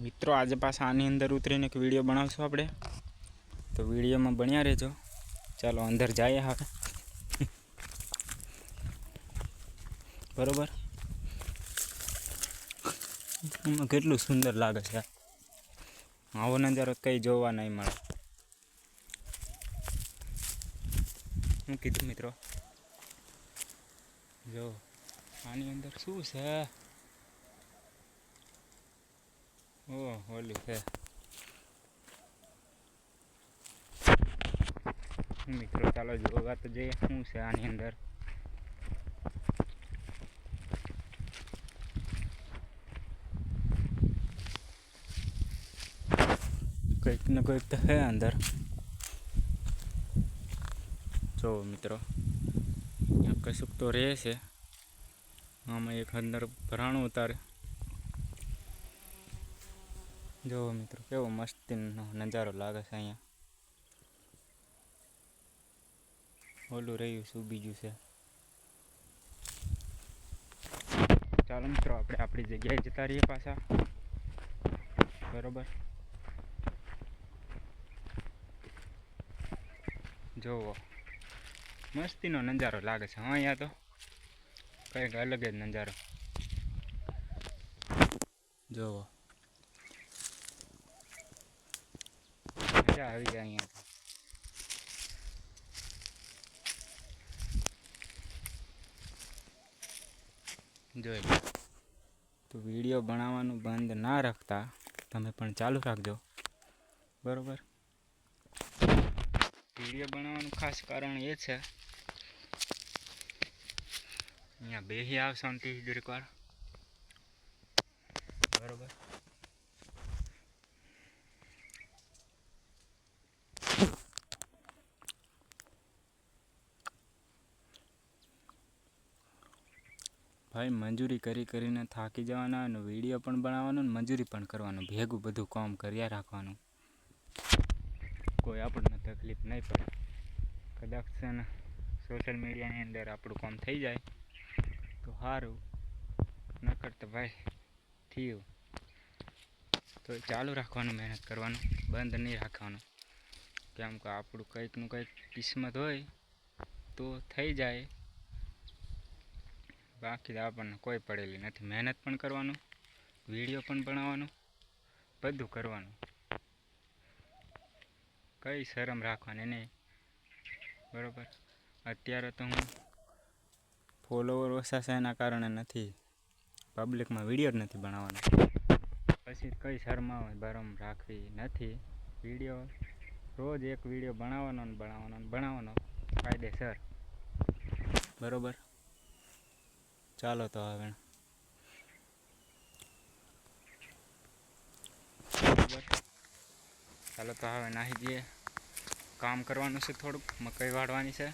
મિત્રો આજે પાછા આની અંદર ઉતરીને એક વિડીયો બનાવશું આપણે, તો વિડીયોમાં બન્યા રહેજો। ચાલો અંદર જઈએ હવે, બરોબર। એમાં કેટલું સુંદર લાગે છે, આવો નજારો કંઈ જોવા નહીં મળે। હું કીધું મિત્રો, જો આની અંદર શું છે? ઓહ, ઓલું છે મિત્રો। ચાલો જોવા તો જઈએ શું છે આની અંદર। કંઈક ને કંઈક તો છે અંદર, જો મિત્રો અહીંયા કશુંક તો રહે છે। આમાં એક અંદર ભરાણું ઉતારે, જો મિત્રો કેવો મસ્તીનો નજારો લાગે છે અહીંયા। ઓલું રહ્યું શું બીજું છે? ચાલો મિત્રો આપણે આપણી જગ્યાએ જતા રહીએ પાછા, બરોબર। જોવો મસ્તીનો નજારો લાગે છે અહીંયા તો, કંઈક અલગ જ નજારો। જોવો મજા આવી જાય અહીંયા તો। જોઈ તો વિડીયો બનાવવાનું બંધ ના રાખતા, તમે પણ ચાલુ રાખજો, બરોબર। વિડીયો બનાવવાનું ખાસ કારણ એ છે, અહીંયા બેસી આવ શાંતિ જરીક વાર, બરોબર। ભાઈ મજૂરી કરી કરીને થાકી જવાના, અને વિડીયો પણ બનાવવાનો ને મજૂરી પણ કરવાનું, ભેગું બધું કામ કર્યા રાખવાનું, કોઈ આપણને તકલીફ નહીં પડે। કદાચ છે ને સોશિયલ મીડિયાની અંદર આપણું કામ થઈ જાય તો સારું, નકર તો ભાઈ થયું તો ચાલુ રાખવાનું, મહેનત કરવાનું, બંધ નહીં રાખવાનું। કેમ કે આપણું કંઈકનું કંઈક કિસ્મત હોય તો થઈ જાય, બાકી આપણને કોઈ પડેલી નથી। મહેનત પણ કરવાનું, વિડીયો પણ બનાવવાનું, બધું કરવાનું, કંઈ શરમ રાખવાની નહીં, બરાબર। અત્યારે તો હું ફોલોવર ઓછા છે એના કારણે નથી, પબ્લિકમાં વિડીયો જ નથી બનાવવાનો, પછી કંઈ શરમાવે બરમ રાખવી નથી। વિડીયો રોજ એક વિડીયો બનાવવાનો ને બનાવવાનો ને બનાવવાનો, કાયદેસર, બરાબર। ચાલો તો હવે બરાબર, ચાલો તો હવે નાહી જઈએ, કામ કરવાનું છે, થોડુંક મકાઈ વાળવાની છે।